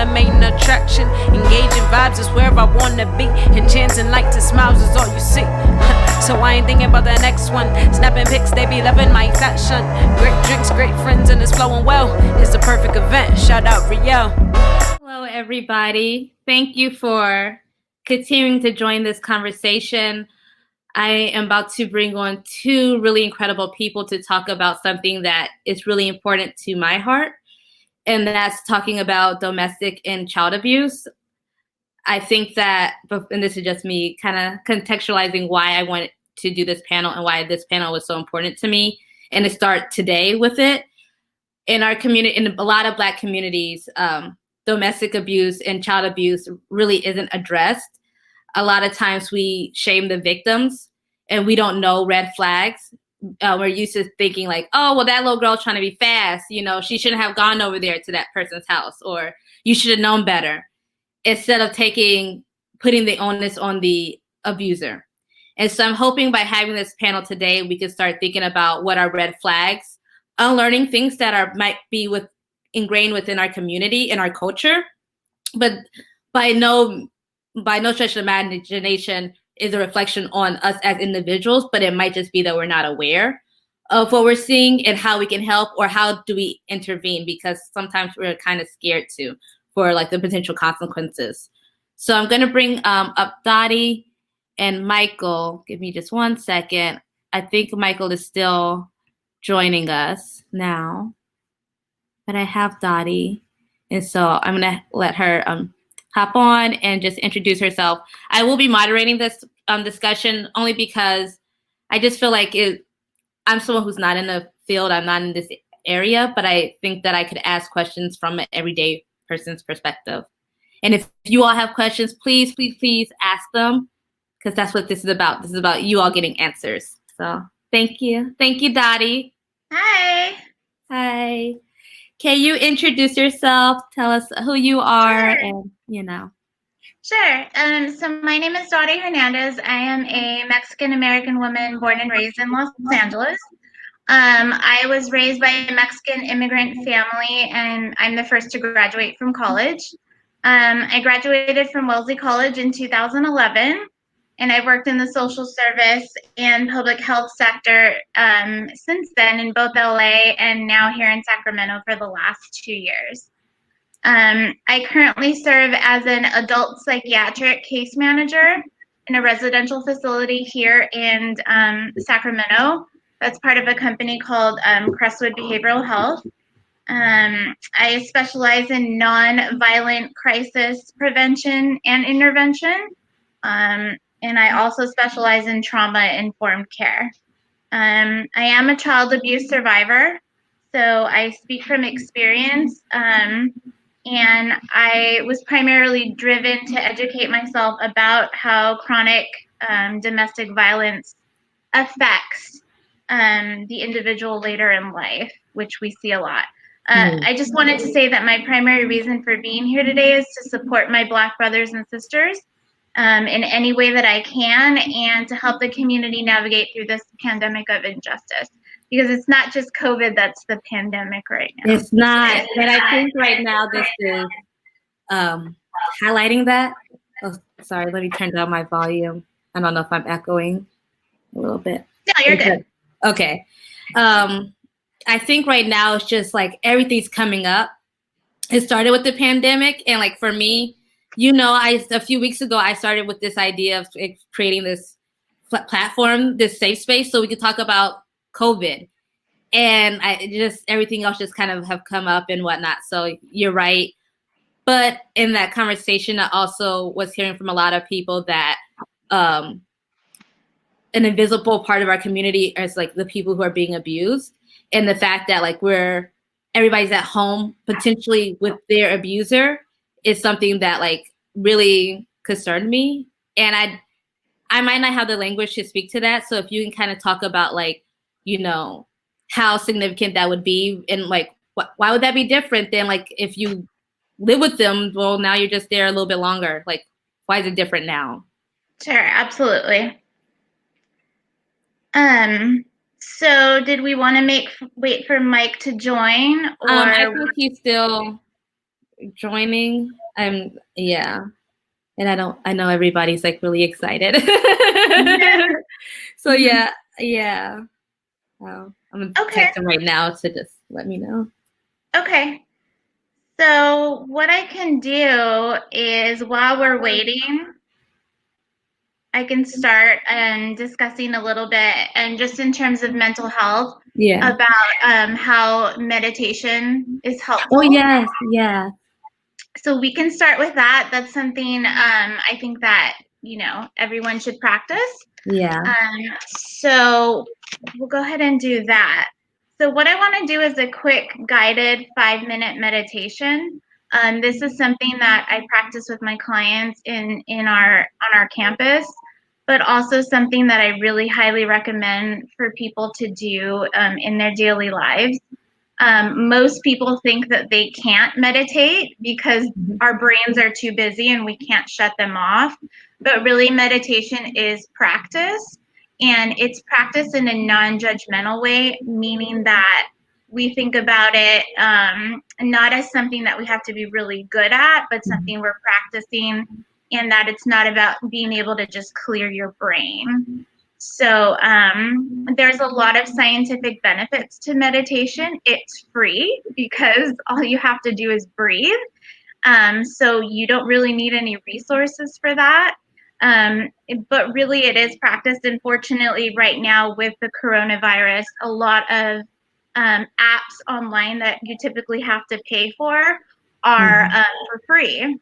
the main attraction. Engaging vibes is where I wanna be. Enchanting lights and smiles is all you see. So I ain't thinking about the next one. Snapping pics, they be loving my fashion. Great drinks, great friends, and it's flowing well. It's the perfect event. Shout out Riel. Hello, everybody. Thank you for continuing to join this conversation. I am about to bring on two really incredible people to talk about something that is really important to my heart, and that's talking about domestic and child abuse. I think that, and this is just me kind of contextualizing why I wanted to do this panel and why this panel was so important to me, and to start today with it. In our community, in a lot of Black communities, domestic abuse and child abuse really isn't addressed. A lot of times we shame the victims and we don't know red flags. We're used to thinking like, oh, well, that little girl's trying to be fast. You know, she shouldn't have gone over there to that person's house, or you should have known better, instead of putting the onus on the abuser. And so I'm hoping by having this panel today, we can start thinking about what are red flags, unlearning things that might be ingrained within our community and our culture, but by no stretch of imagination is a reflection on us as individuals, but it might just be that we're not aware of what we're seeing and how we can help, or how do we intervene, because sometimes we're kind of scared for like the potential consequences. So I'm going to bring up Dottie and Michael. Give me just 1 second. I think Michael is still joining us now, but I have Dottie, and so I'm going to let her hop on and just introduce herself. I will be moderating this discussion only because I just feel like I'm someone who's not in the field. I'm not in this area, but I think that I could ask questions from an everyday person's perspective. And if you all have questions, please, please, please ask them, because that's what this is about. This is about you all getting answers. So thank you. Thank you, Dottie. Hi. Hi. Can you introduce yourself? Tell us who you are, Sure. and Sure. So my name is Dottie Hernandez. I am a Mexican-American woman born and raised in Los Angeles. I was raised by a Mexican immigrant family, and I'm the first to graduate from college. I graduated from Wellesley College in 2011, and I've worked in the social service and public health sector since then in both LA and now here in Sacramento for the last 2 years. I currently serve as an adult psychiatric case manager in a residential facility here in Sacramento. That's part of a company called Crestwood Behavioral Health. I specialize in non-violent crisis prevention and intervention. And I also specialize in trauma-informed care. I am a child abuse survivor, so I speak from experience. And I was primarily driven to educate myself about how chronic domestic violence affects the individual later in life, which we see a lot. I just wanted to say that my primary reason for being here today is to support my Black brothers and sisters in any way that I can, and to help the community navigate through this pandemic of injustice. Because it's not just COVID that's the pandemic right now. It's not, but I think right now this is highlighting that. Oh, sorry, let me turn down my volume. I don't know if I'm echoing a little bit. No, you're good. Okay. I think right now it's just like everything's coming up. It started with the pandemic, and like for me, a few weeks ago I started with this idea of creating this platform, this safe space, so we could talk about COVID, and everything else just kind of have come up and whatnot. So you're right, but in that conversation, I also was hearing from a lot of people that an invisible part of our community is like the people who are being abused, and the fact that like everybody's at home potentially with their abuser is something that like really concerned me. And I might not have the language to speak to that. So if you can kind of talk about like, how significant that would be, and like, why would that be different than like if you live with them? Well, now you're just there a little bit longer. Like, why is it different now? Sure, absolutely. So did we want to wait for Mike to join, or I think he's still joining. Yeah. And I know everybody's like really excited. So yeah. I'm gonna text them right now to just let me know. Okay. So what I can do is while we're waiting, I can start discussing a little bit, and just in terms of mental health, about how meditation is helpful. Oh yes, yeah. So we can start with that. That's something I think that everyone should practice. Yeah. So we'll go ahead and do that. So what I want to do is a quick guided 5-minute meditation. This is something that I practice with my clients on our campus, but also something that I really highly recommend for people to do in their daily lives. Most people think that they can't meditate because our brains are too busy and we can't shut them off. But really, meditation is practice, and it's practice in a non-judgmental way, meaning that we think about it not as something that we have to be really good at, but something we're practicing, and that it's not about being able to just clear your brain. So there's a lot of scientific benefits to meditation. It's free because all you have to do is breathe. So you don't really need any resources for that. But really it is practiced. Unfortunately, right now with the coronavirus, a lot of apps online that you typically have to pay for are for free.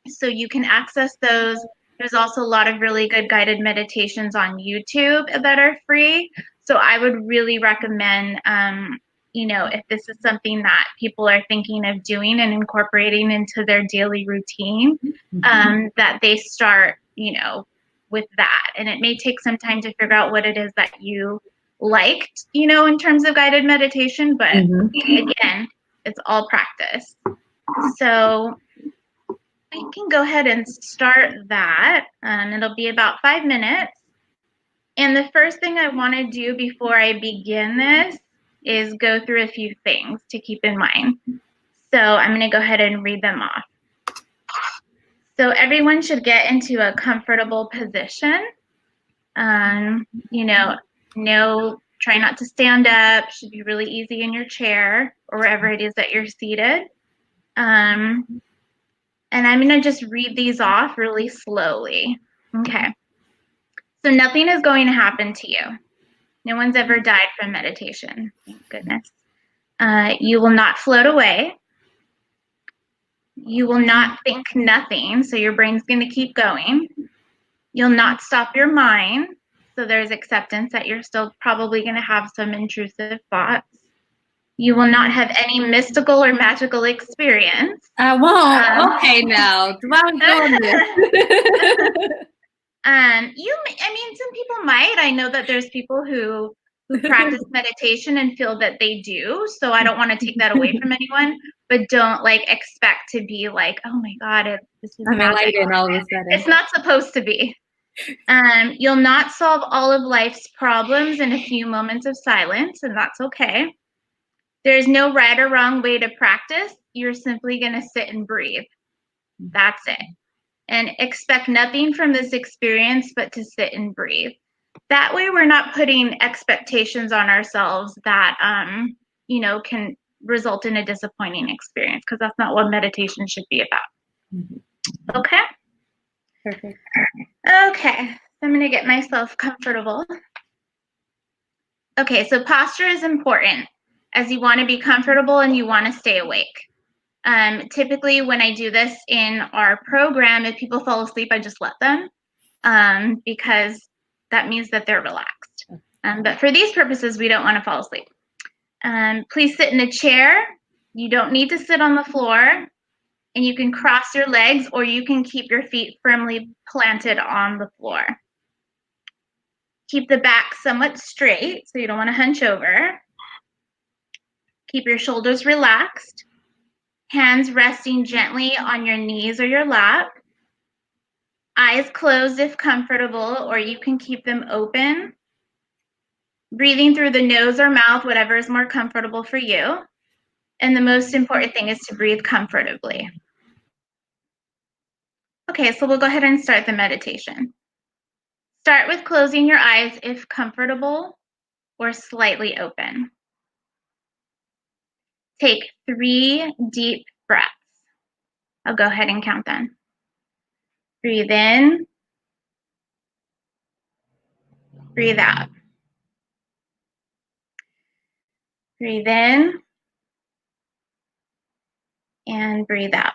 So you can access those. There's also a lot of really good guided meditations on YouTube that are free. So I would really recommend, if this is something that people are thinking of doing and incorporating into their daily routine, that they start, with that. And it may take some time to figure out what it is that you liked, in terms of guided meditation. But again, it's all practice. So I can go ahead and start that. It'll be about 5 minutes. And the first thing I want to do before I begin this is go through a few things to keep in mind. So I'm going to go ahead and read them off. So everyone should get into a comfortable position. Try not to stand up. Should be really easy in your chair or wherever it is that you're seated. And I'm going to just read these off really slowly. Okay. So nothing is going to happen to you. No one's ever died from meditation. Thank goodness. You will not float away. You will not think nothing. So your brain's going to keep going. You'll not stop your mind. So there's acceptance that you're still probably going to have some intrusive thoughts. You will not have any mystical or magical experience. I won't. Okay, now. Why am I doing this? Some people might. I know that there's people who practice meditation and feel that they do. So I don't want to take that away from anyone, but don't expect to be like, oh my God, this is magic. All of a sudden. It's not supposed to be. You'll not solve all of life's problems in a few moments of silence, and that's okay. There's no right or wrong way to practice. You're simply going to sit and breathe. That's it. And expect nothing from this experience but to sit and breathe. That way we're not putting expectations on ourselves that, can result in a disappointing experience, because that's not what meditation should be about. Okay? Perfect. Okay. So I'm going to get myself comfortable. Okay, so posture is important, as you want to be comfortable and you want to stay awake. Typically, when I do this in our program, if people fall asleep, I just let them, because that means that they're relaxed. But for these purposes, we don't want to fall asleep. Please sit in a chair. You don't need to sit on the floor, and you can cross your legs, or you can keep your feet firmly planted on the floor. Keep the back somewhat straight, so you don't want to hunch over. Keep your shoulders relaxed. Hands resting gently on your knees or your lap. Eyes closed if comfortable, or you can keep them open. Breathing through the nose or mouth, whatever is more comfortable for you. And the most important thing is to breathe comfortably. Okay, so we'll go ahead and start the meditation. Start with closing your eyes if comfortable or slightly open. Take 3 deep breaths. I'll go ahead and count them. Breathe in, breathe out. Breathe in and breathe out.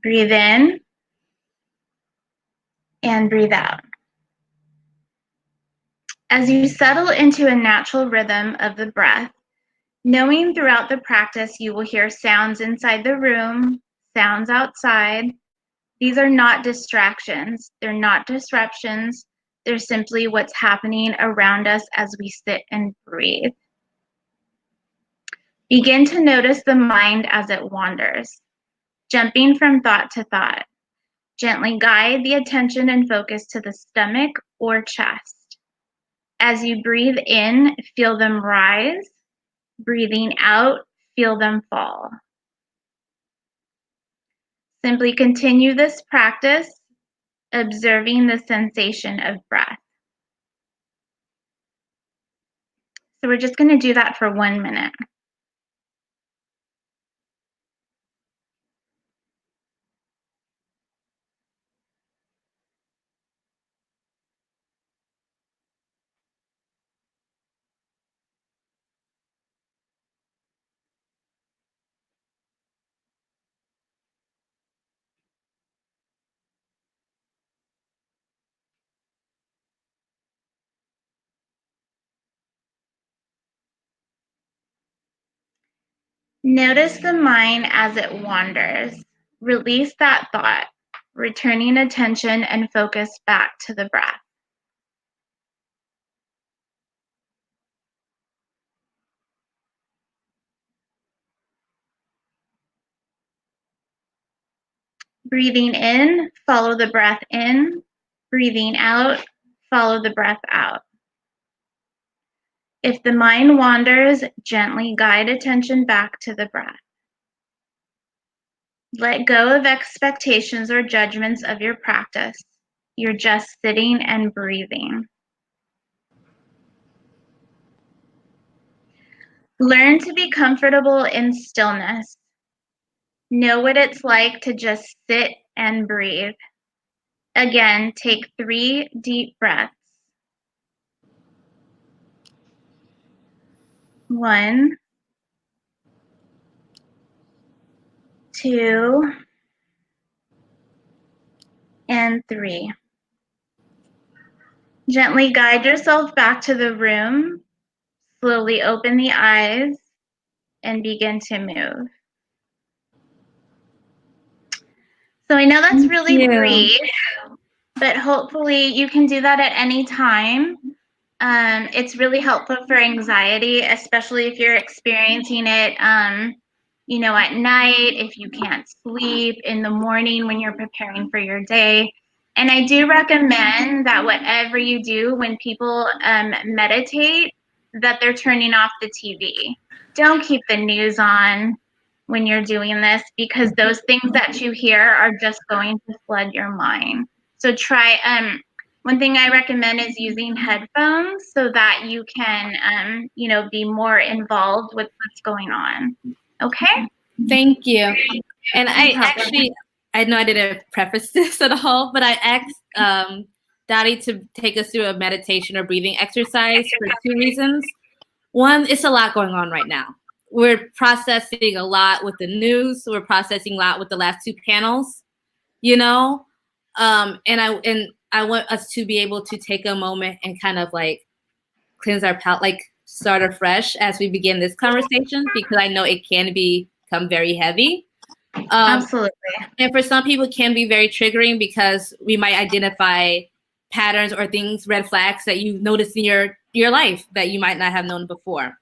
Breathe in and breathe out. As you settle into a natural rhythm of the breath, knowing throughout the practice you will hear sounds inside the room, sounds outside. These are not distractions. They're not disruptions. They're simply what's happening around us as we sit and breathe. Begin to notice the mind as it wanders, jumping from thought to thought. Gently guide the attention and focus to the stomach or chest. As you breathe in, feel them rise. Breathing out, feel them fall. Simply continue this practice, observing the sensation of breath. So we're just going to do that for 1 minute. Notice the mind as it wanders. Release that thought, returning attention and focus back to the breath. Breathing in, follow the breath in. Breathing out, follow the breath out. If the mind wanders, gently guide attention back to the breath. Let go of expectations or judgments of your practice. You're just sitting and breathing. Learn to be comfortable in stillness. Know what it's like to just sit and breathe. Again, take 3 deep breaths. 1, 2, and 3. Gently guide yourself back to the room. Slowly open the eyes and begin to move. So I know that's really brief, but hopefully you can do that at any time. It's really helpful for anxiety, especially if you're experiencing it, at night, if you can't sleep, in the morning when you're preparing for your day. And I do recommend that whatever you do when people meditate, that they're turning off the TV. Don't keep the news on when you're doing this, because those things that you hear are just going to flood your mind. So try, one thing I recommend is using headphones so that you can, be more involved with what's going on. Okay? Thank you. And I know I didn't preface this at all, but I asked Dottie to take us through a meditation or breathing exercise for 2 reasons. One, it's a lot going on right now. We're processing a lot with the news. We're processing a lot with the last 2 panels, and I want us to be able to take a moment and kind of like cleanse our palate, like start afresh as we begin this conversation, because I know it can become very heavy. Absolutely. And for some people, it can be very triggering because we might identify patterns or things, red flags that you've noticed in your life that you might not have known before.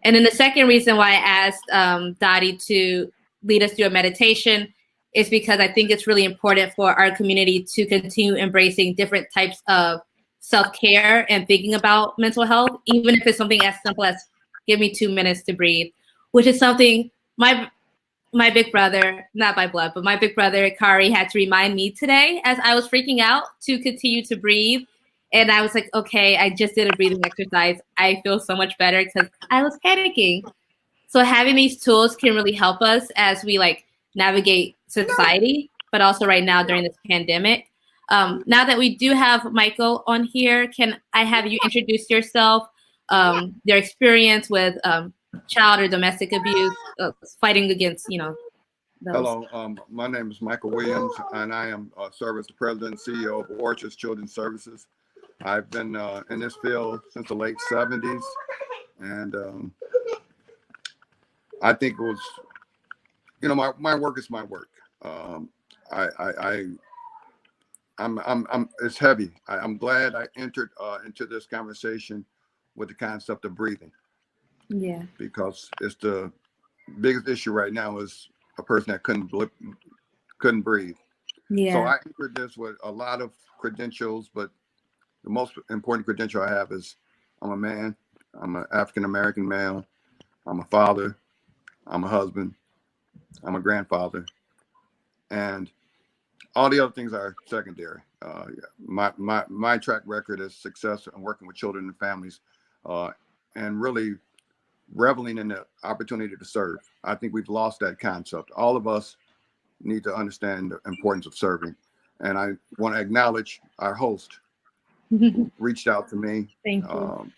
And then the second reason why I asked Dottie to lead us through a meditation is because I think it's really important for our community to continue embracing different types of self-care and thinking about mental health, even if it's something as simple as give me 2 minutes to breathe, which is something my big brother, not by blood, but my big brother, Kari, had to remind me today as I was freaking out to continue to breathe. And I was like, okay, I just did a breathing exercise. I feel so much better because I was panicking. So having these tools can really help us as we like navigate society, but also right now during this pandemic. Now that we do have Michael on here, can I have you introduce yourself, your experience with child or domestic abuse, fighting against, those. Hello, my name is Michael Williams, and I am serve as the president and CEO of Orchards Children's Services. I've been in this field since the late 70s, and I think it was, my work is my work. It's heavy. I'm glad I entered into this conversation with the concept of breathing. Yeah. Because it's the biggest issue right now is a person that couldn't breathe. Yeah. So I entered this with a lot of credentials, but the most important credential I have is I'm a man. I'm an African-American male. I'm a father. I'm a husband. I'm a grandfather. And all the other things are secondary. My track record is success in working with children and families, and really reveling in the opportunity to serve. I think we've lost that concept. All of us need to understand the importance of serving. And I want to acknowledge our host who reached out to me. Thank you.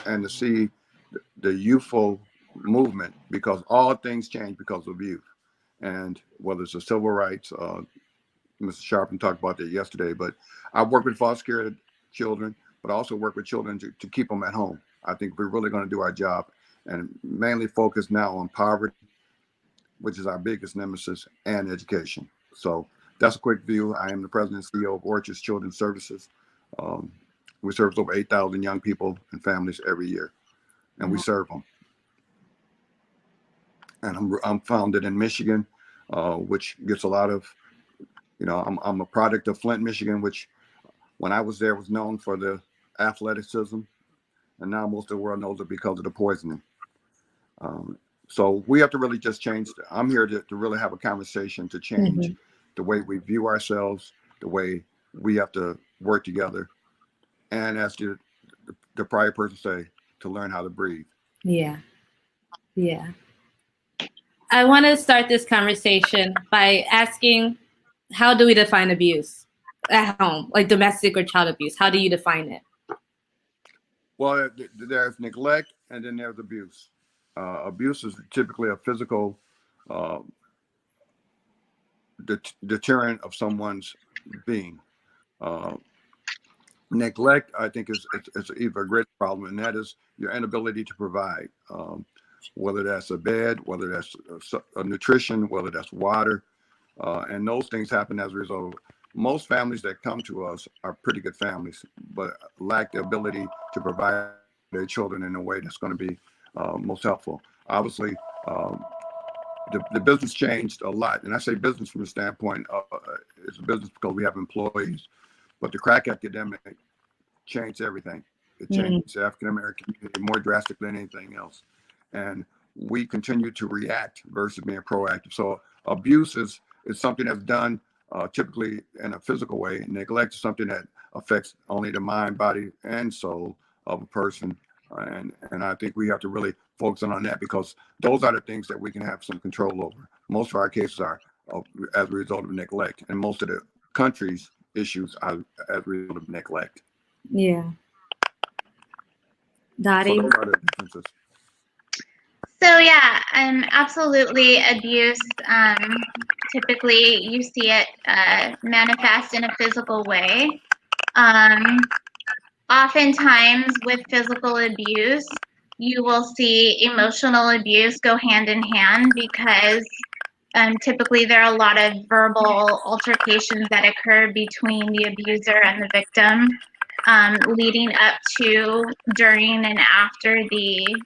And to see the youthful movement, because all things change because of youth. And whether it's the civil rights, Mr. Sharpen talked about that yesterday, but I work with foster care children, but I also work with children to keep them at home. I think we're really going to do our job and mainly focus now on poverty, which is our biggest nemesis, and education. So that's a quick view. I am the president and CEO of Orchards Children's Services. We serve over 8,000 young people and families every year, and we serve them. And I'm founded in Michigan, which gets a lot of, I'm a product of Flint, Michigan, which when I was there was known for the athleticism, and now most of the world knows it because of the poisoning. So we have to really just change. I'm here to really have a conversation to change the way we view ourselves, the way we have to work together, and as the prior person say, to learn how to breathe. Yeah. Yeah. I want to start this conversation by asking, how do we define abuse at home, like domestic or child abuse? How do you define it? Well, there's neglect and then there's abuse. Abuse is typically a physical deterrent of someone's being. Neglect, I think, is either a great problem, and that is your inability to provide, whether that's a bed, whether that's a nutrition, whether that's water, and those things happen as a result. Most families that come to us are pretty good families, but lack the ability to provide their children in a way that's going to be most helpful. Obviously, the business changed a lot, and I say business from the standpoint of it's a business because we have employees, but the crack epidemic changed everything. It changed the African American community more drastically than anything else, and we continue to react versus being proactive. So abuse is something that's done typically in a physical way. Neglect is something that affects only the mind, body, and soul of a person. And I think we have to really focus on that, because those are the things that we can have some control over. Most of our cases are as a result of neglect, and most of the country's issues are as a result of neglect. Yeah. Dottie? So those are the differences. So yeah, absolutely abuse. Typically, you see it manifest in a physical way. Oftentimes, with physical abuse, you will see emotional abuse go hand in hand, because typically there are a lot of verbal altercations that occur between the abuser and the victim, leading up to, during, and after the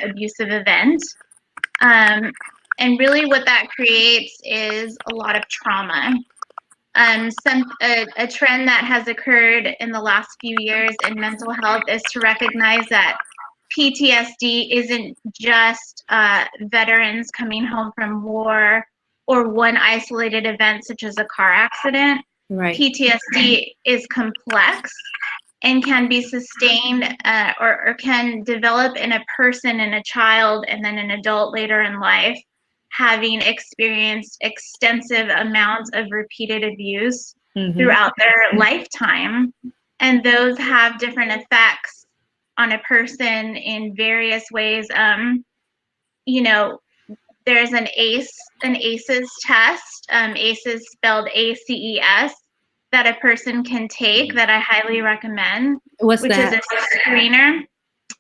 abusive event. And really what that creates is a lot of trauma. A trend that has occurred in the last few years in mental health is to recognize that PTSD isn't just veterans coming home from war or one isolated event such as a car accident. Right. PTSD is complex and can be sustained or can develop in a person, in a child, and then an adult later in life, having experienced extensive amounts of repeated abuse throughout their lifetime. And those have different effects on a person in various ways. You know, there's an ACEs test. ACEs spelled ACES, that a person can take that I highly recommend. What's which that? is a screener.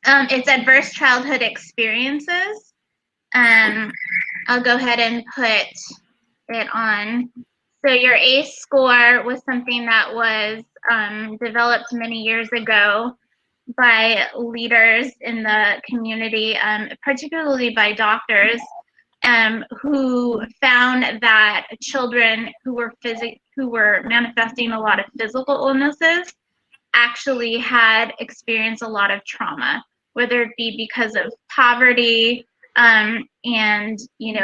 It's adverse childhood experiences. I'll go ahead and put it on. So your ACE score was something that was developed many years ago by leaders in the community, particularly by doctors, who found that children who were manifesting a lot of physical illnesses actually had experienced a lot of trauma, whether it be because of poverty, and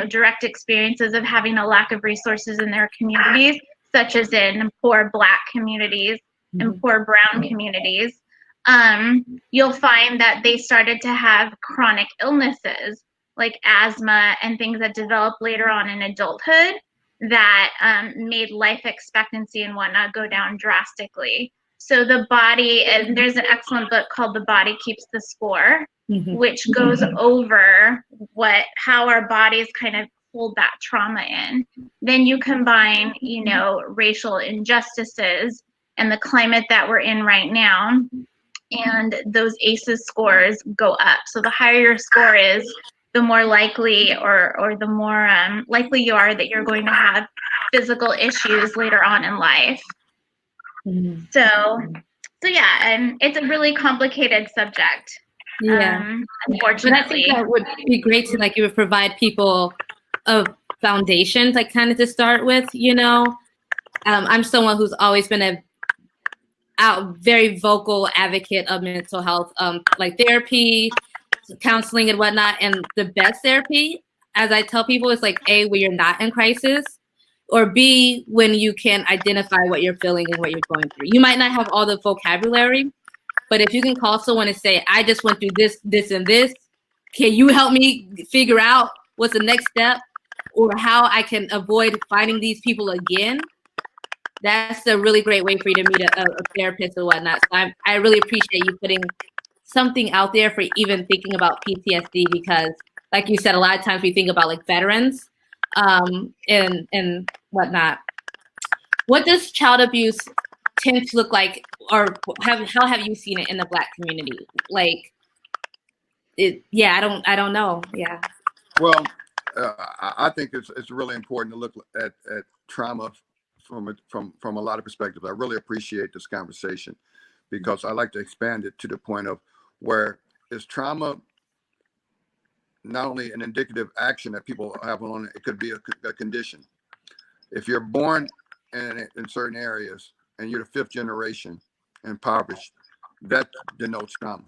direct experiences of having a lack of resources in their communities, such as in poor Black communities and poor brown communities. You'll find that they started to have chronic illnesses like asthma and things that developed later on in adulthood that made life expectancy and whatnot go down drastically. So the body, and there's an excellent book called The Body Keeps the Score, which goes over how our bodies kind of hold that trauma in. Then you combine, racial injustices and the climate that we're in right now, and those ACEs scores go up. So the higher your score is, the more likely or the more likely you are that you're going to have physical issues later on in life. So yeah, and it's a really complicated subject. Unfortunately. But I think that would be great to you would provide people a foundation, kind of to start with. I'm someone who's always been a very vocal advocate of mental health, therapy, counseling and whatnot. And the best therapy, as I tell people, is A, when you're not in crisis, or B, when you can identify what you're feeling and what you're going through. You might not have all the vocabulary, but if you can call someone and say, I just went through this, this, and this, can you help me figure out what's the next step or how I can avoid finding these people again? That's a really great way for you to meet a therapist or whatnot. So I really appreciate you putting something out there for even thinking about PTSD, because like you said, a lot of times we think about veterans and whatnot. What does child abuse tend to look like, or how have you seen it in the Black community? I don't know. Yeah. Well, I think it's really important to look at trauma from a lot of perspectives. I really appreciate this conversation because I like to expand it to the point of where is trauma not only an indicative action that people have on it, it could be a condition. If you're born in certain areas and you're the fifth generation impoverished, that denotes trauma.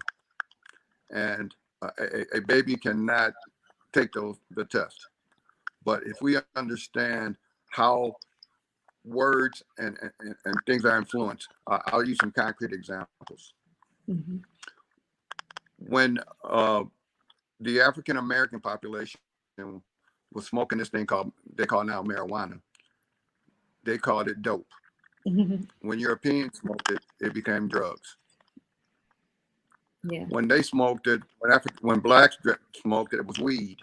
And a baby cannot take the test. But if we understand how words and things are influenced, I'll use some concrete examples. When the African American population was smoking this thing they call now marijuana, they called it dope. When Europeans smoked it, it became drugs. Yeah. When they smoked it, when Blacks smoked it, it was weed.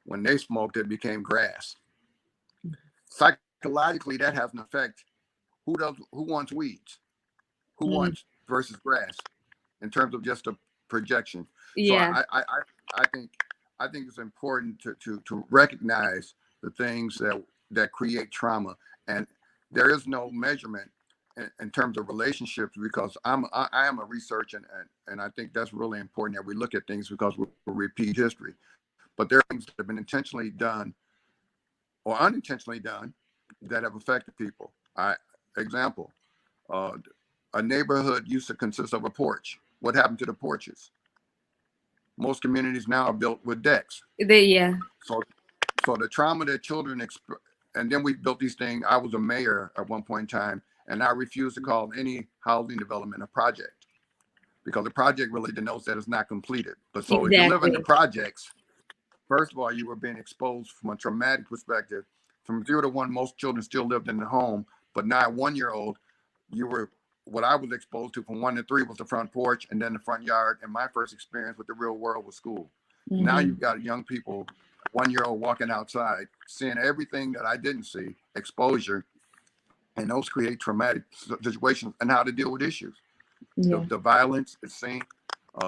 When they smoked it, it became grass. Psychologically, that has an effect. Who wants weeds? Who wants versus grass in terms of just a projection? Yeah. So I think it's important to recognize the things that create trauma, and there is no measurement in terms of relationships, because I am a researcher, and I think that's really important that we look at things because we repeat history. But there are things that have been intentionally done or unintentionally done that have affected people. Example, a neighborhood used to consist of a porch. What happened to the porches? Most communities now are built with decks. Yeah. So the trauma that children and then we built these things. I was a mayor at one point in time, and I refused to call any housing development a project, because the project really denotes that it's not completed. But so if you live in the projects, first of all, you were being exposed from a traumatic perspective. From 0 to 1, most children still lived in the home, but now at 1-year-old, what I was exposed to from 1 to 3 was the front porch and then the front yard. And my first experience with the real world was school. Mm-hmm. Now you've got young people, 1-year-old walking outside, seeing everything that I didn't see, exposure, and those create traumatic situations and how to deal with issues. Yeah. The violence is seen,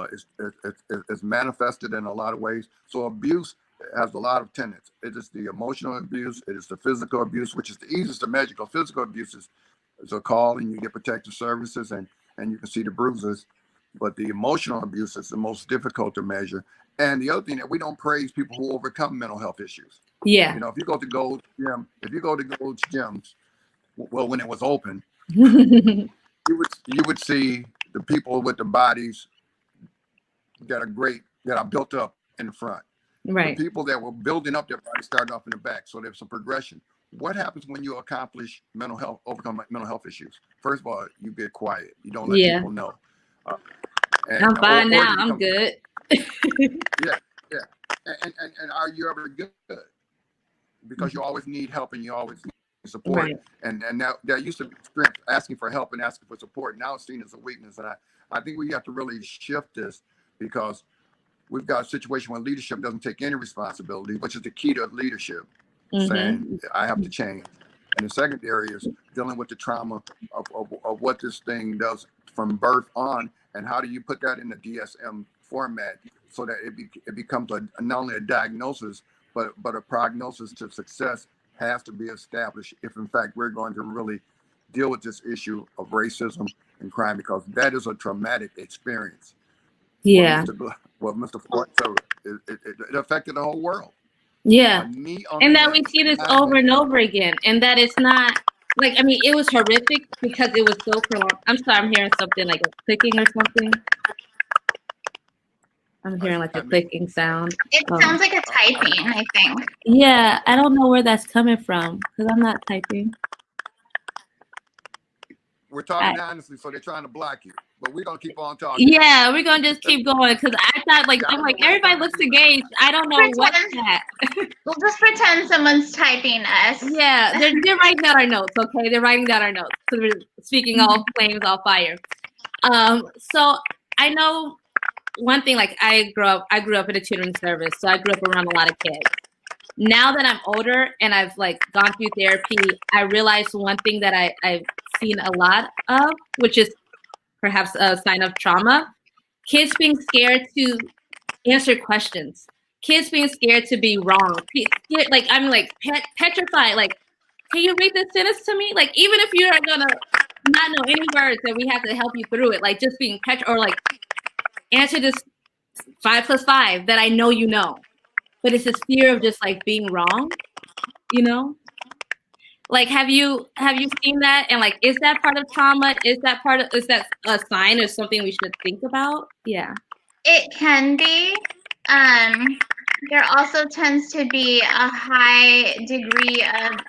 is manifested in a lot of ways. So abuse has a lot of tenets. It is the emotional abuse, it is the physical abuse, which is the easiest to measure. Physical abuse is a call and you get protective services and you can see the bruises. But the emotional abuse is the most difficult to measure. And the other thing, that we don't praise people who overcome mental health issues. Yeah. You know, if you go to Gold's Gyms, well, when it was open, you would see the people with the bodies that are built up in the front. Right. The people that were building up their bodies started off in the back. So there's some progression. What happens when you accomplish overcome mental health issues? First of all, you get quiet. You don't let people know. I'm fine now. I'm good. yeah. And are you ever good? Because you always need help and you always need support. Right. And now there used to be strength, asking for help and asking for support. Now it's seen as a weakness. And I think we have to really shift this, because we've got a situation where leadership doesn't take any responsibility, which is the key to leadership. Mm-hmm. Saying I have to change. And the second area is dealing with the trauma of what this thing does from birth on, and how do you put that in the DSM format so that it becomes not only a diagnosis, but a prognosis to success has to be established if in fact we're going to really deal with this issue of racism and crime, because that is a traumatic experience. Yeah. What Mr. Floyd said, it affected the whole world. Yeah. And that we see this over and over again. And that it's not like, I mean, it was horrific because it was so prolonged. I'm sorry, I'm hearing something like a clicking or something. I'm hearing like a clicking sound. It sounds like a typing, I think. Yeah, I don't know where that's coming from because I'm not typing. We're talking honestly, so they're trying to block you. But we're gonna keep on talking. Yeah, we're gonna just keep going because I thought I'm like everybody looks engaged. I don't know what's that. We'll just pretend someone's typing us. Yeah, they're writing down our notes. Okay, they're writing down our notes. So we're speaking all flames, all fire. So I know one thing. Like I grew up in a tutoring service, so I grew up around a lot of kids. Now that I'm older and I've like gone through therapy, I realized one thing that I've seen a lot of, which is perhaps a sign of trauma. Kids being scared to answer questions. Kids being scared to be wrong. Like I'm like petrified. Like, can you read this sentence to me? Like, even if you're gonna not know any words, that we have to help you through it. Like just being or like answer this 5 + 5 that I know you know. But it's this fear of just like being wrong, you know? Like, have you seen that? And like, is that part of trauma? Is that a sign of something we should think about? Yeah. It can be. There also tends to be a high degree of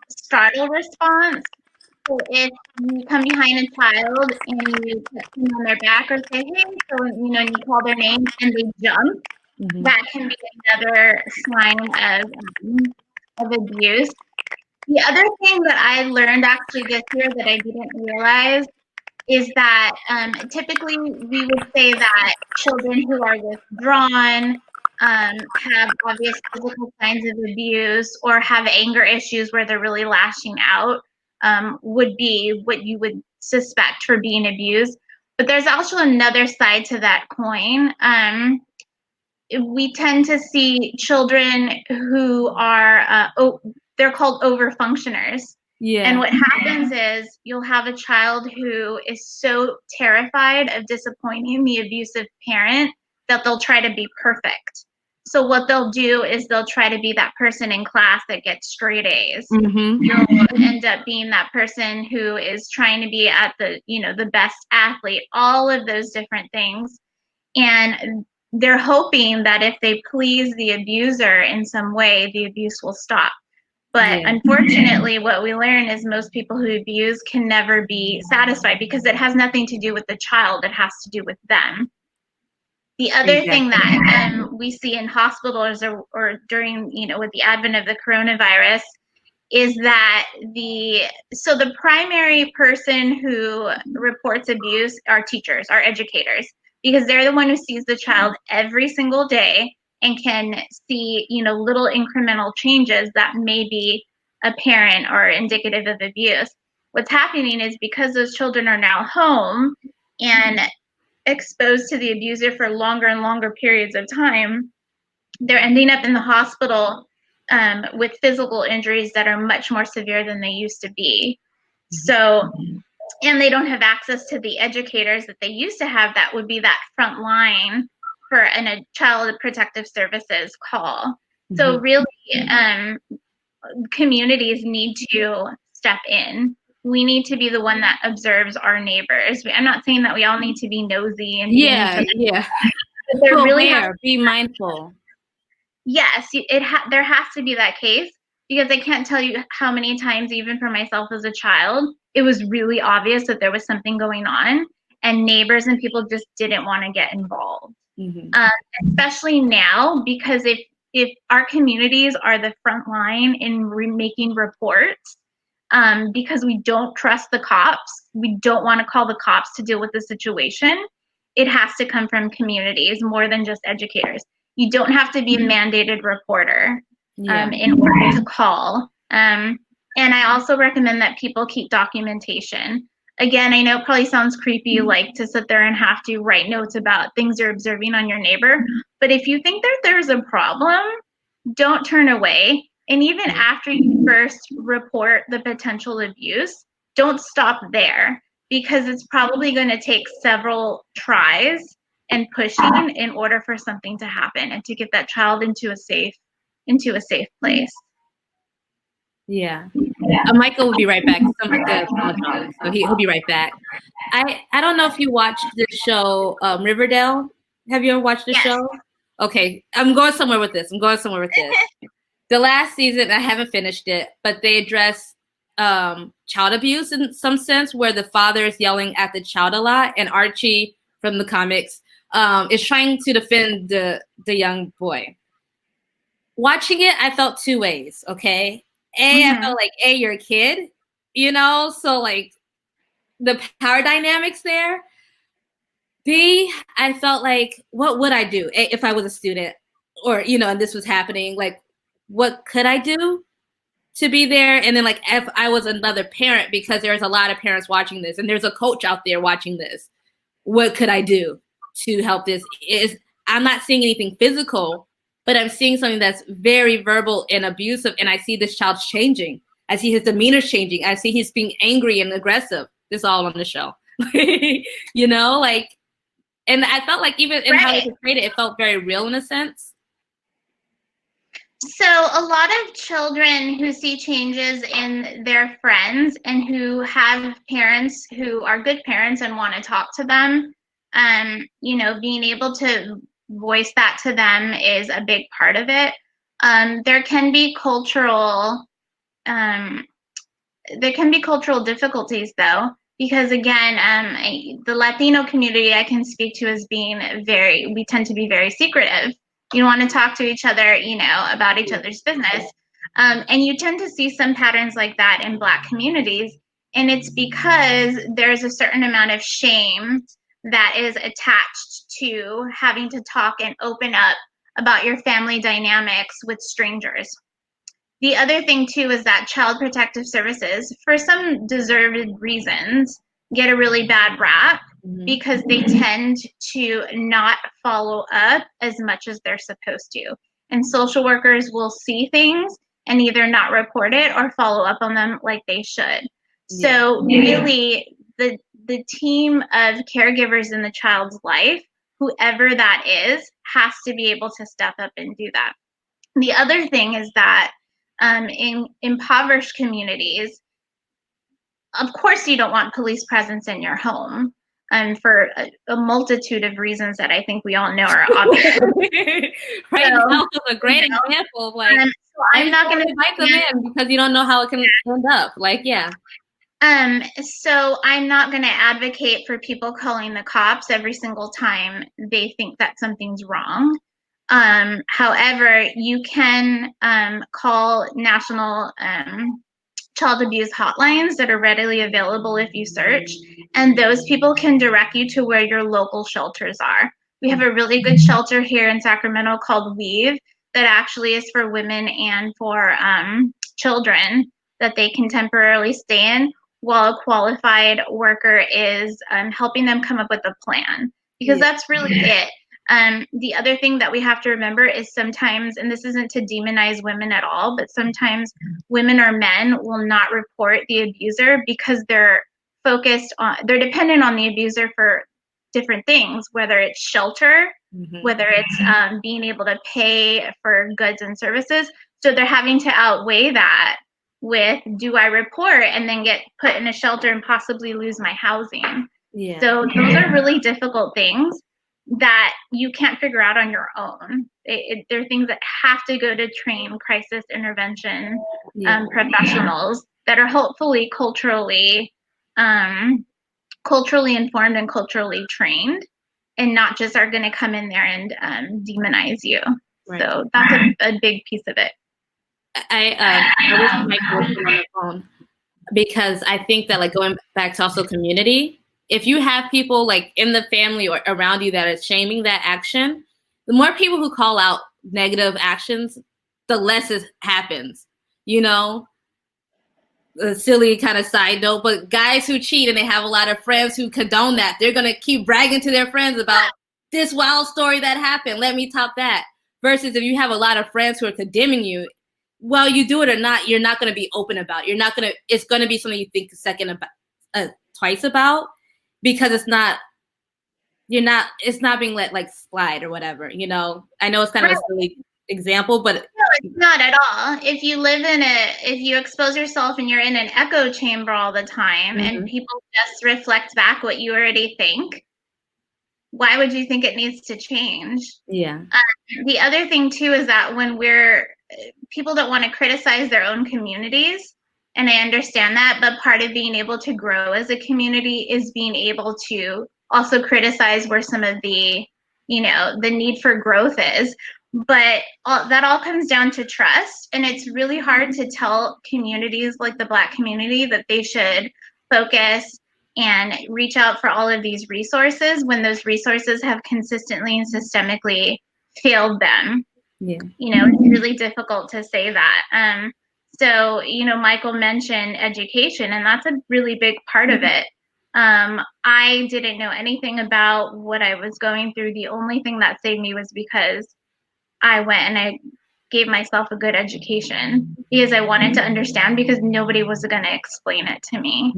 startle response. So if you come behind a child and you touch them on their back or say, hey, so, you call their name and they jump, that can be another sign of abuse. The other thing that I learned actually this year that I didn't realize is that typically we would say that children who are withdrawn, have obvious physical signs of abuse, or have anger issues where they're really lashing out, would be what you would suspect for being abused. But there's also another side to that coin. We tend to see children who are, they're called overfunctioners. Yeah. And what happens is you'll have a child who is so terrified of disappointing the abusive parent that they'll try to be perfect. So what they'll do is they'll try to be that person in class that gets straight A's. They'll end up being that person who is trying to be at the best athlete, all of those different things. And they're hoping that if they please the abuser in some way, the abuse will stop. But unfortunately, what we learn is most people who abuse can never be satisfied because it has nothing to do with the child. It has to do with them. The other thing that we see in hospitals or during, with the advent of the coronavirus is that the primary person who reports abuse are teachers, are educators, because they're the one who sees the child every single day and can see, little incremental changes that may be apparent or indicative of abuse. What's happening is because those children are now home and exposed to the abuser for longer and longer periods of time, they're ending up in the hospital with physical injuries that are much more severe than they used to be. So, and they don't have access to the educators that they used to have that would be that front line for a child protective services call. So really, communities need to step in. We need to be the one that observes our neighbors. I'm not saying that we all need to be nosy and but there really be mindful. Yes, there has to be that case, because I can't tell you how many times, even for myself as a child, it was really obvious that there was something going on, and neighbors and people just didn't want to get involved. Especially now, because if our communities are the front line in making reports, because we don't trust the cops, we don't want to call the cops to deal with the situation, it has to come from communities more than just educators. You don't have to be a mandated reporter in order to call. And I also recommend that people keep documentation. Again, I know it probably sounds creepy, like to sit there and have to write notes about things you're observing on your neighbor. But if you think that there's a problem, don't turn away. And even after you first report the potential abuse, don't stop there, because it's probably going to take several tries and pushing in order for something to happen and to get that child into a safe place. Michael will be right back. So he'll be right back. I don't know if you watched the show Riverdale. Have you ever watched the show? Okay, I'm going somewhere with this. The last season, I haven't finished it, but they address child abuse in some sense, where the father is yelling at the child a lot, and Archie from the comics is trying to defend the young boy. Watching it, I felt two ways, okay? I felt like, you're a kid, so like the power dynamics there. B, I felt like, what would I do if I was a student or, and this was happening? Like, what could I do to be there? And then like, if I was another parent, because there's a lot of parents watching this and there's a coach out there watching this, what could I do to help this? I'm not seeing anything physical, but I'm seeing something that's very verbal and abusive. And I see this child changing. I see his demeanor changing. I see he's being angry and aggressive. This is all on the show, and I felt like even in how they portrayed it, it felt very real in a sense. So a lot of children who see changes in their friends and who have parents who are good parents and want to talk to them, being able to voice that to them is a big part of it. There can be cultural difficulties though, because again, the Latino community I can speak to as being we tend to be very secretive. You want to talk to each other, about each other's business. And you tend to see some patterns like that in Black communities. And it's because there's a certain amount of shame that is attached to having to talk and open up about your family dynamics with strangers. The other thing too is that Child Protective Services, for some deserved reasons, get a really bad rap because they tend to not follow up as much as they're supposed to. And social workers will see things and either not report it or follow up on them like they should. So really, the team of caregivers in the child's life, whoever that is, has to be able to step up and do that. The other thing is that in impoverished communities, of course you don't want police presence in your home. for a multitude of reasons that I think we all know are obvious. Right So, now is a great example of like, so I'm not going to invite them in because you don't know how it can end up. Like, yeah. So I'm not going to advocate for people calling the cops every single time they think that something's wrong. However, you can call national child abuse hotlines that are readily available if you search, and those people can direct you to where your local shelters are. We have a really good shelter here in Sacramento called Weave that actually is for women and for children that they can temporarily stay in while a qualified worker is helping them come up with a plan, because that's really it. The other thing that we have to remember is sometimes, and this isn't to demonize women at all, but sometimes women or men will not report the abuser because they're dependent on the abuser for different things, whether it's shelter, whether it's being able to pay for goods and services. So they're having to outweigh that with, do I report and then get put in a shelter and possibly lose my housing? Yeah. So those are really difficult things that you can't figure out on your own. They're things that have to go to trained crisis intervention professionals that are hopefully culturally informed and culturally trained, and not just are going to come in there and demonize you. Right. So that's a big piece of it. I wish Michael was on the phone, because I think that, like, going back to also community, if you have people like in the family or around you that are shaming that action, the more people who call out negative actions, the less it happens. You know, a silly kind of side note, but guys who cheat and they have a lot of friends who condone that, they're going to keep bragging to their friends about this wild story that happened. Let me top that. Versus if you have a lot of friends who are condemning you, well, you do it or not, you're not going to be open about it. It's going to be something you think twice about, because it's not being let like slide or whatever, you know. I know it's kind of a silly example, but no, it's not at all. If you expose yourself and you're in an echo chamber all the time, and people just reflect back what you already think, why would you think it needs to change? Yeah. The other thing too is that when people don't want to criticize their own communities, and I understand that, but part of being able to grow as a community is being able to also criticize where some of the need for growth is. But that all comes down to trust, and it's really hard to tell communities like the Black community that they should focus and reach out for all of these resources when those resources have consistently and systemically failed them. Yeah. It's really difficult to say that. So, Michael mentioned education, and that's a really big part of it. I didn't know anything about what I was going through. The only thing that saved me was because I went and I gave myself a good education, because I wanted to understand, because nobody was going to explain it to me.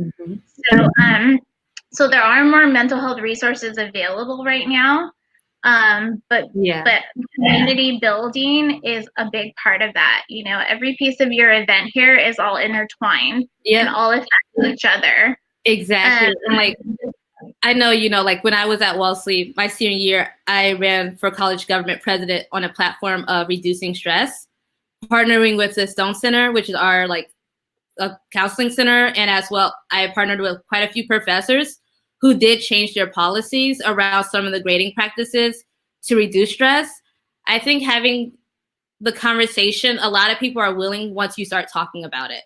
So there are more mental health resources available right now. But community building is a big part of that. Every piece of your event here is all intertwined and all affect each other. Exactly. And like, I know, like when I was at Wellesley, my senior year, I ran for college government president on a platform of reducing stress, partnering with the Stone Center, which is our a counseling center. And as well, I partnered with quite a few professors who did change their policies around some of the grading practices to reduce stress. I think having the conversation, a lot of people are willing once you start talking about it.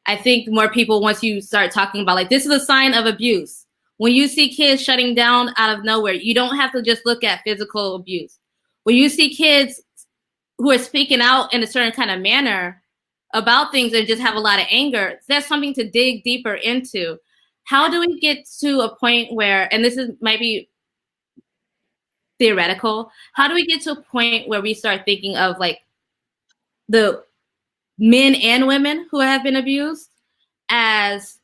I think more people, once you start talking about, like, this is a sign of abuse. When you see kids shutting down out of nowhere, you don't have to just look at physical abuse. When you see kids who are speaking out in a certain kind of manner about things and just have a lot of anger, that's something to dig deeper into. How do we get to a point where, and might be theoretical, how do we get to a point where we start thinking of like the men and women who have been abused as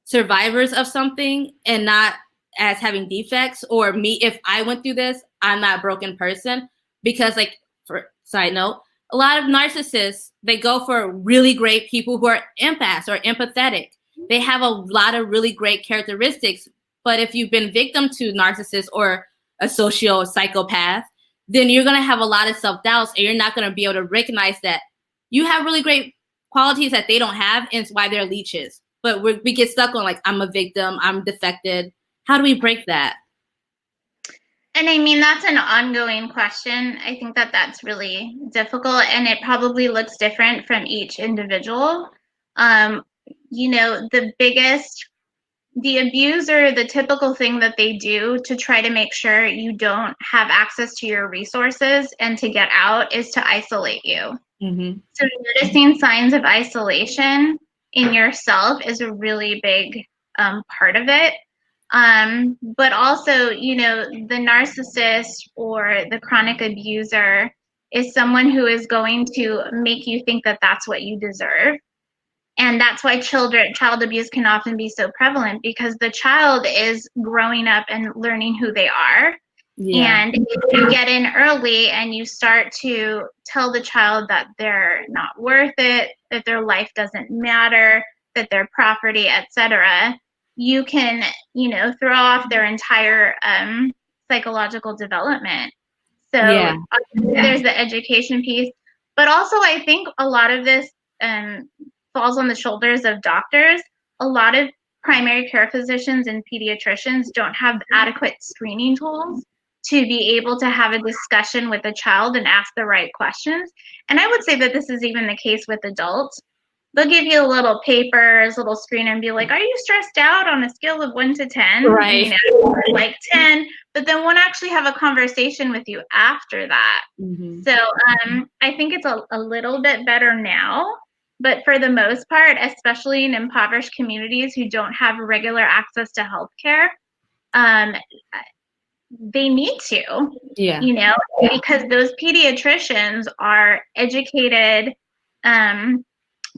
survivors of something and not as having defects, or me, if I went through this, I'm not a broken person? Because, like, for side note, a lot of narcissists, they go for really great people who are empaths or empathetic. They have a lot of really great characteristics, But if you've been victim to narcissist or a social psychopath, then you're going to have a lot of self-doubts, and you're not going to be able to recognize that you have really great qualities that they don't have, and it's why they're leeches. But we get stuck on like, I'm a victim, I'm defected. How do we break that? And I mean, that's an ongoing question. I think that that's really difficult, and it probably looks different from each individual. You know, the abuser, the typical thing that they do to try to make sure you don't have access to your resources and to get out is to isolate you. Mm-hmm. So noticing signs of isolation in yourself is a really big part of it. But also, you know, the narcissist or the chronic abuser is someone who is going to make you think that that's what you deserve. And that's why child abuse can often be so prevalent, because the child is growing up and learning who they are. Yeah. And if you get in early and you start to tell the child that they're not worth it, that their life doesn't matter, that they're property, etc., you can, you know, throw off their entire psychological development. So there's the education piece. But also, I think a lot of this falls on the shoulders of doctors. A lot of primary care physicians and pediatricians don't have adequate screening tools to be able to have a discussion with a child and ask the right questions. And I would say that this is even the case with adults. They'll give you a little papers, little screen, and be like, are you stressed out on a scale of 1 to 10? Right. You know, like 10, but then won't actually have a conversation with you after that. Mm-hmm. So I think it's a little bit better now. But for the most part, especially in impoverished communities who don't have regular access to healthcare, they need to, you know, because those pediatricians are educated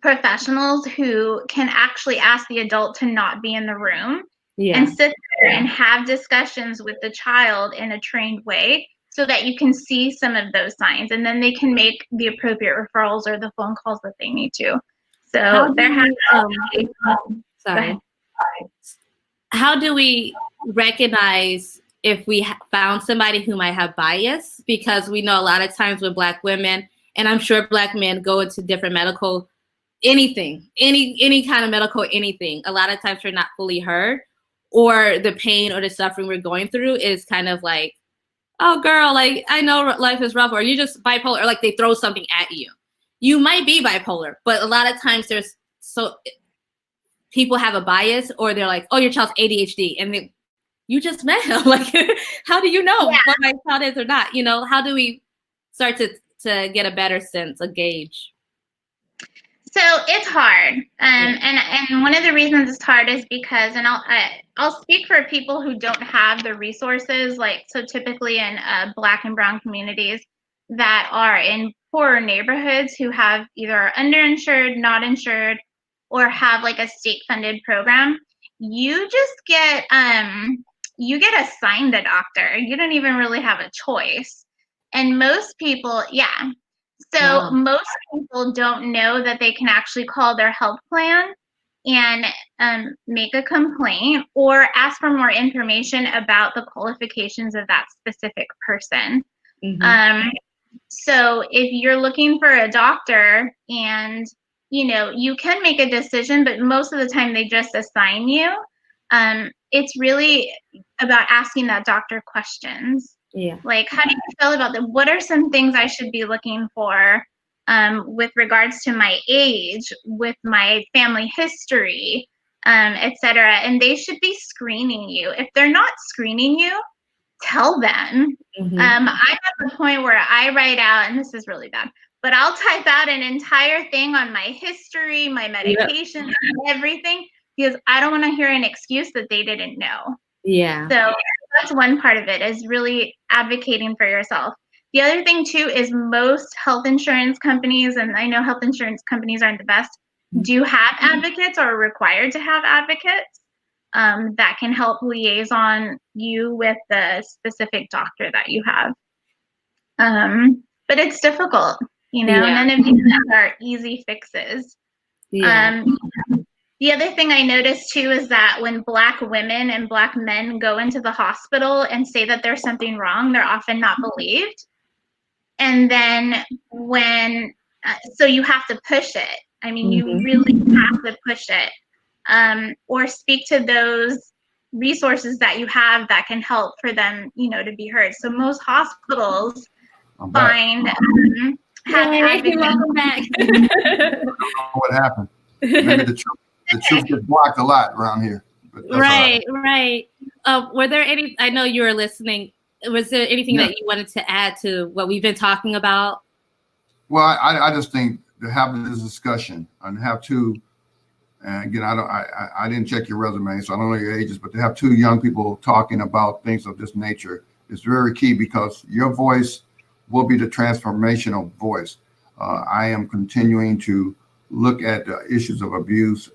professionals who can actually ask the adult to not be in the room and sit there and have discussions with the child in a trained way, so that you can see some of those signs, and then they can make the appropriate referrals or the phone calls that they need to. So how do we recognize if we found somebody who might have bias? Because we know a lot of times with Black women, and I'm sure Black men go into different medical, anything, any kind of medical anything, a lot of times we're not fully heard, or the pain or the suffering we're going through is kind of like, oh girl, like I know life is rough, or you just bipolar, or like they throw something at you. You might be bipolar, but a lot of times people have a bias, or they're like, oh, your child's ADHD, and you just met him. Like, how do you know what my child is or not? You know, how do we start to get a better sense, a gauge? So it's hard, and one of the reasons it's hard is because, and I'll speak for people who don't have the resources, like, so typically in Black and Brown communities that are in poorer neighborhoods who have either underinsured, not insured, or have like a state-funded program, you just get assigned a doctor. You don't even really have a choice, and most people, So most people don't know that they can actually call their health plan and make a complaint or ask for more information about the qualifications of that specific person. Mm-hmm. So if you're looking for a doctor and, you know, you can make a decision, but most of the time they just assign you. It's really about asking that doctor questions. Yeah. Like, how do you feel about them? What are some things I should be looking for with regards to my age, with my family history, etc.? And they should be screening you. If they're not screening you, tell them. Mm-hmm. I'm at the point where I write out, and this is really bad, but I'll type out an entire thing on my history, my medications, everything, because I don't want to hear an excuse that they didn't know. Yeah. So that's one part of it, is really advocating for yourself. The other thing too is most health insurance companies, and I know health insurance companies aren't the best, do have advocates or are required to have advocates that can help liaison you with the specific doctor that you have. But it's difficult, you know, none of these are easy fixes. Yeah. The other thing I noticed too is that when Black women and Black men go into the hospital and say that there's something wrong, they're often not believed. And then so you have to push it. I mean, you really have to push it, or speak to those resources that you have that can help for them, to be heard. So most hospitals find welcome back. I don't know what happened. Maybe the truth gets blocked a lot around here. Right. Were there any? I know you were listening. Was there anything that you wanted to add to what we've been talking about? Well, I just think to have this discussion and have two. And again, I didn't check your resume, so I don't know your ages, but to have two young people talking about things of this nature is very key, because your voice will be the transformational voice. I am continuing to look at the issues of abuse.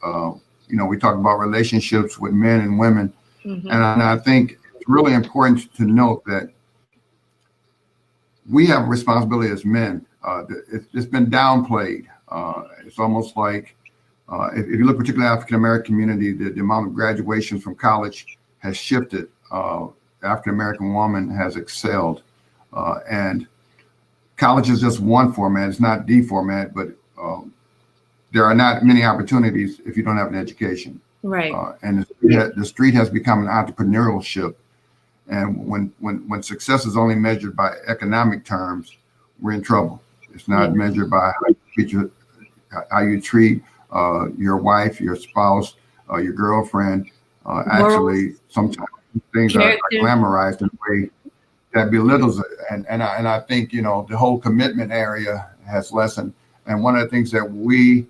We talk about relationships with men and women, and I think it's really important to note that we have a responsibility as men. It's been downplayed. It's almost like, if you look particularly at the African-American community, the amount of graduations from college has shifted. The African-American woman has excelled. And college is just one format. It's not the format, but there are not many opportunities if you don't have an education. Right. And the street has become an entrepreneurship. And when success is only measured by economic terms, we're in trouble. It's not measured by how you treat your wife, your spouse, your girlfriend. Actually, sometimes things are glamorized in a way that belittles it. And I think, the whole commitment area has lessened. And one of the things that we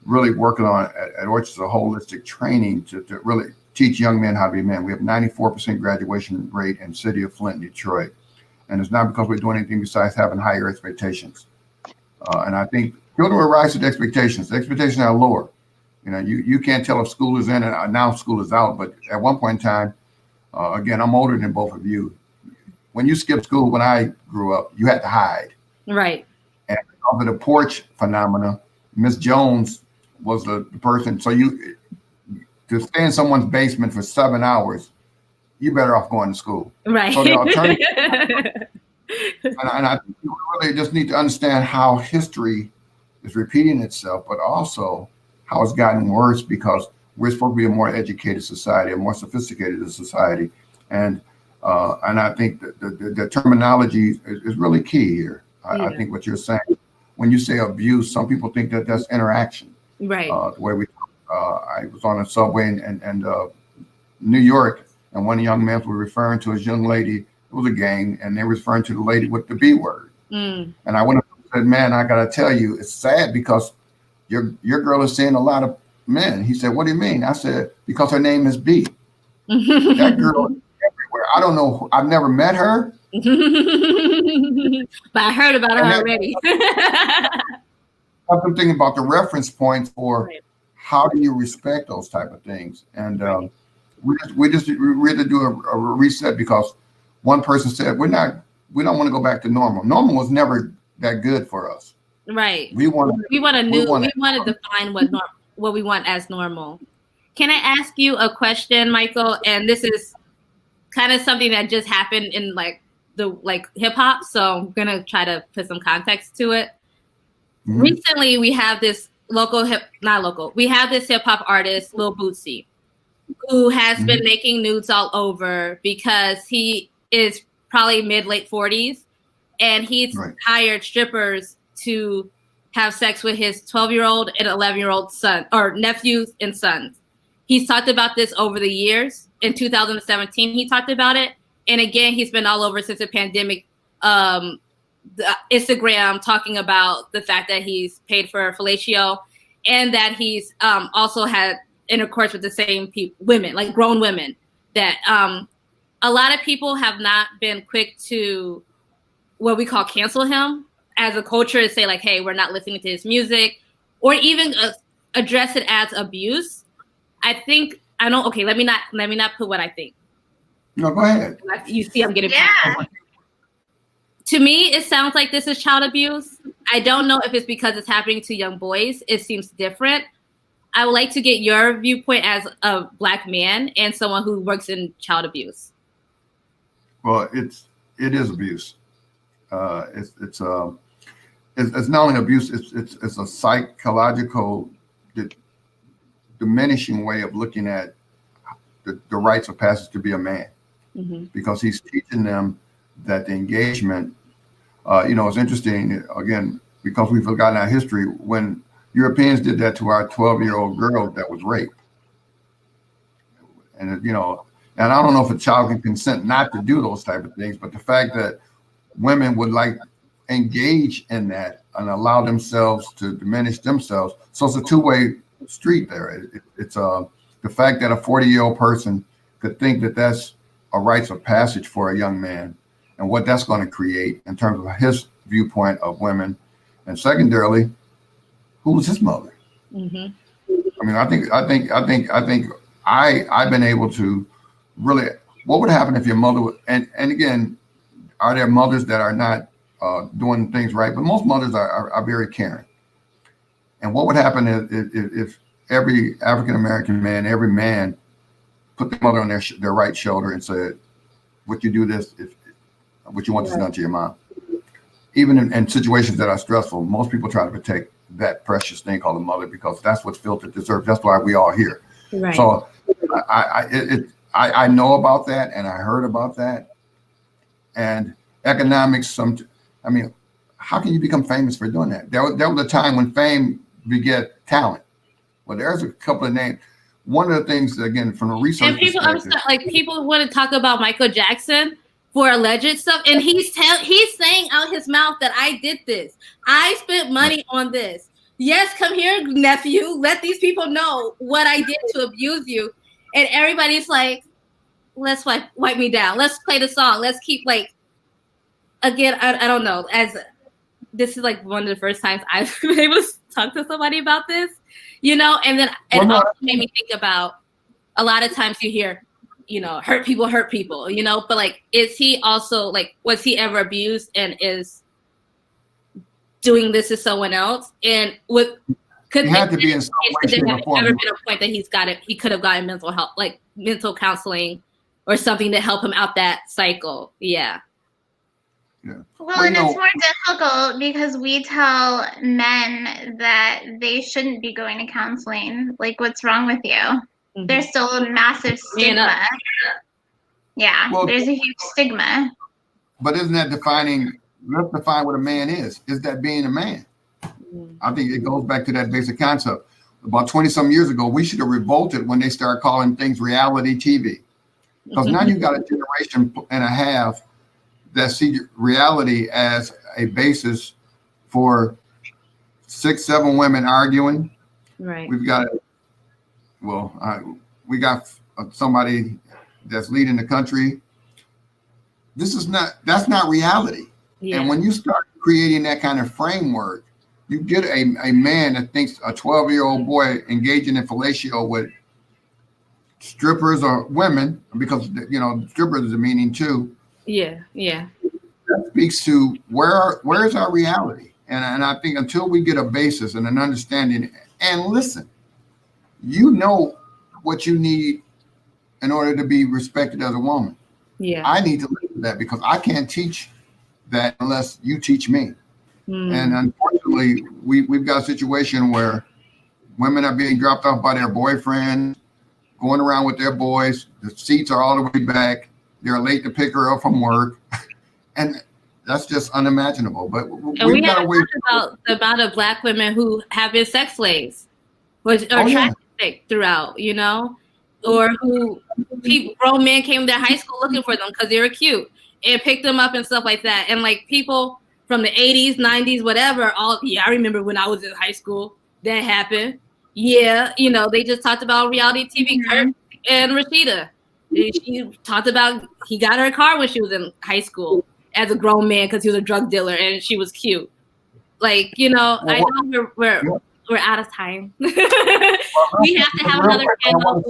really working on at Orchard is a holistic training to really teach young men how to be men. We have 94% graduation rate in the city of Flint, Detroit. And it's not because we're doing anything besides having higher expectations. And I think children will rise to the expectations. The expectations are lower. You can't tell if school is in and now school is out. But at one point in time, again, I'm older than both of you. When you skipped school, when I grew up, you had to hide. Right. And over the porch phenomena, Miss Jones was the person. So to stay in someone's basement for 7 hours, you're better off going to school. Right. So the alternative, and I think we really just need to understand how history is repeating itself, but also how it's gotten worse, because we're supposed to be a more educated society, a more sophisticated society. And I think that the terminology is really key here. I think what you're saying, when you say abuse, some people think that that's interaction. Right. The way I was on a subway in New York, and one young man was referring to his young lady. It was a gang, and they were referring to the lady with the B word. And I went up and said, "Man, I got to tell you, it's sad because your girl is seeing a lot of men." He said, "What do you mean?" I said, "Because her name is B." That girl is everywhere. I don't know. I've never met her. But I heard about her already. I'm thinking about the reference points for how do you respect those type of things. And we really do a reset, because one person said we don't want to go back to normal. Normal was never that good for us. Right. We want to define what we want as normal. Can I ask you a question, Michael? And this is kind of something that just happened in hip hop. So I'm gonna try to put some context to it. Recently, we have this we have this hip hop artist, Lil Bootsy, who has been making nudes all over because he is probably late 40s, and he's hired strippers to have sex with his 12-year-old and 11-year-old son, or nephews and sons. He's talked about this over the years. In 2017, he talked about it. And again, he's been all over since the pandemic. The Instagram talking about the fact that he's paid for fellatio, and that he's also had intercourse with the same women, like grown women. That a lot of people have not been quick to what we call cancel him as a culture, to say like, hey, we're not listening to his music, or even address it as abuse. Let me not put what I think. No, go ahead. You see, I'm getting To me, it sounds like this is child abuse. I don't know if it's because it's happening to young boys. It seems different. I would like to get your viewpoint as a Black man and someone who works in child abuse. Well, it is abuse. It's not only abuse. It's a psychological diminishing way of looking at the rites of passage to be a man, because he's teaching them that the engagement. It's interesting again because we've forgotten our history when Europeans did that to our 12-year-old girl that was raped, and and I don't know if a child can consent not to do those type of things, but the fact that women would engage in that and allow themselves to diminish themselves. So it's a two-way street there. It's the fact that a 40-year-old person could think that that's a rites of passage for a young man and what that's going to create in terms of his viewpoint of women. And secondarily, who was his mother? I mean, I think I've been able to really, what would happen if your mother, and again, are there mothers that are not doing things right? But most mothers are very caring. And what would happen if every African-American man, every man put their mother on their right shoulder and said, would you do this would you want this done to your mom? Even in situations that are stressful, most people try to protect that precious thing called a mother because that's what's filled with deserve. That's why we all here. Right. So I know about that and I heard about that. And economics, how can you become famous for doing that? There was a time when fame beget talent. Well, there's a couple of names. One of the things, again, from a research and people, people want to talk about Michael Jackson for alleged stuff, and he's saying out his mouth that I did this. I spent money on this. Yes, come here, nephew. Let these people know what I did to abuse you. And everybody's like, let's wipe me down. Let's play the song. Let's keep again, I don't know. This is one of the first times I've been able to talk to somebody about this, and then it also made me think about a lot of times you hear, hurt people, but is he also was he ever abused and is doing this to someone else? And could there have ever been a point that he could have gotten mental health, mental counseling or something to help him out that cycle? Yeah. Yeah. Well, and it's more difficult because we tell men that they shouldn't be going to counseling. What's wrong with you? Mm-hmm. There's still a massive stigma. Yeah, there's a huge stigma. But isn't that let's define what a man is. Is that being a man? Mm-hmm. I think it goes back to that basic concept. About 20-some years ago, we should have revolted when they started calling things reality TV. Because now you've got a generation and a half that see reality as a basis for 6-7 women arguing. Right. We got somebody that's leading the country. That's not reality. Yeah. And when you start creating that kind of framework, you get a man that thinks a 12-year-old boy engaging in fellatio with strippers or women, because strippers is a meaning too. Yeah. That speaks to where is our reality, and I think until we get a basis and an understanding, and listen, what you need in order to be respected as a woman. Yeah, I need to listen to that because I can't teach that unless you teach me. And unfortunately, we've got a situation where women are being dropped off by their boyfriend, going around with their boys. The seats are all the way back. They're late to pick her up from work. And that's just unimaginable. But we got to talk about the amount of Black women who have been sex slaves or trafficked throughout, or who grown men came to high school looking for them because they were cute and picked them up and stuff like that. And people from the 80s, 90s, whatever, I remember when I was in high school, that happened. Yeah, they just talked about reality TV, Kurt and Rashida. She talked about he got her a car when she was in high school as a grown man because he was a drug dealer and she was cute. I know we're out of time. We have to have another panel.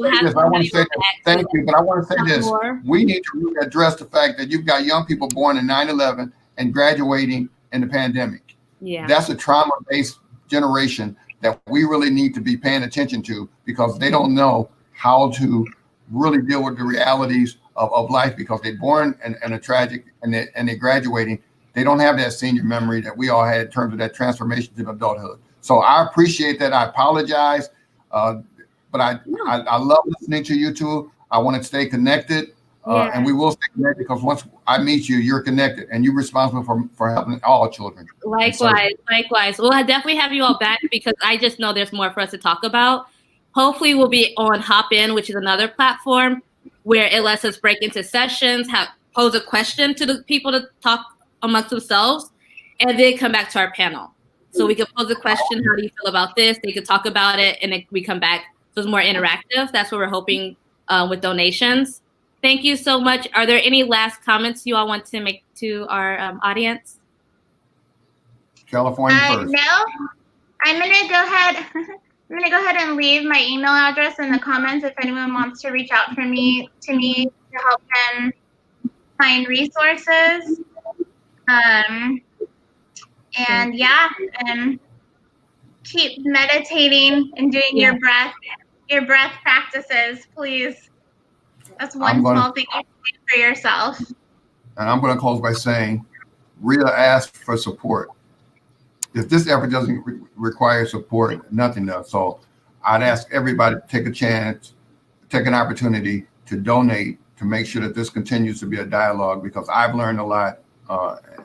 Thank you, but I want to say this. We need to really address the fact that you've got young people born in 9/11 and graduating in the pandemic. Yeah, that's a trauma-based generation that we really need to be paying attention to, because they don't know how to really deal with the realities of life, because they're born in a tragic, and they're graduating. They don't have that senior memory that we all had in terms of that transformation to adulthood. So I appreciate that. I apologize, but I love listening to you two. I want to stay connected, and we will stay connected, because once I meet you, you're connected, and you're responsible for helping all children. Likewise. We'll definitely have you all back, because I just know there's more for us to talk about. Hopefully we'll be on Hopin, which is another platform where it lets us break into sessions, pose a question to the people to talk amongst themselves, and then come back to our panel. So we can pose a question, how do you feel about this? They could talk about it, and then we come back. So it's more interactive. That's what we're hoping with donations. Thank you so much. Are there any last comments you all want to make to our audience? California first. No, I'm gonna go ahead. I'm gonna go ahead and leave my email address in the comments if anyone wants to reach out to me to help them find resources. And yeah, and keep meditating and doing your breath practices, please. That's one small thing you can do for yourself. And I'm going to close by saying, Rhea asked for support. If this effort doesn't require support, nothing does. So I'd ask everybody to take a chance, take an opportunity to donate, to make sure that this continues to be a dialogue, because I've learned a lot.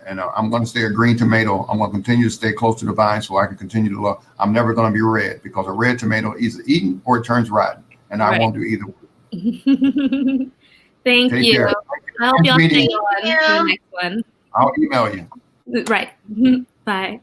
And I'm going to stay a green tomato. I'm going to continue to stay close to the vine so I can continue to look. I'm never going to be red, because a red tomato is either eaten or it turns rotten. And I won't do either one. Thank Take you. care. I hope y'all stay on the next one. I'll email you. Right. Bye.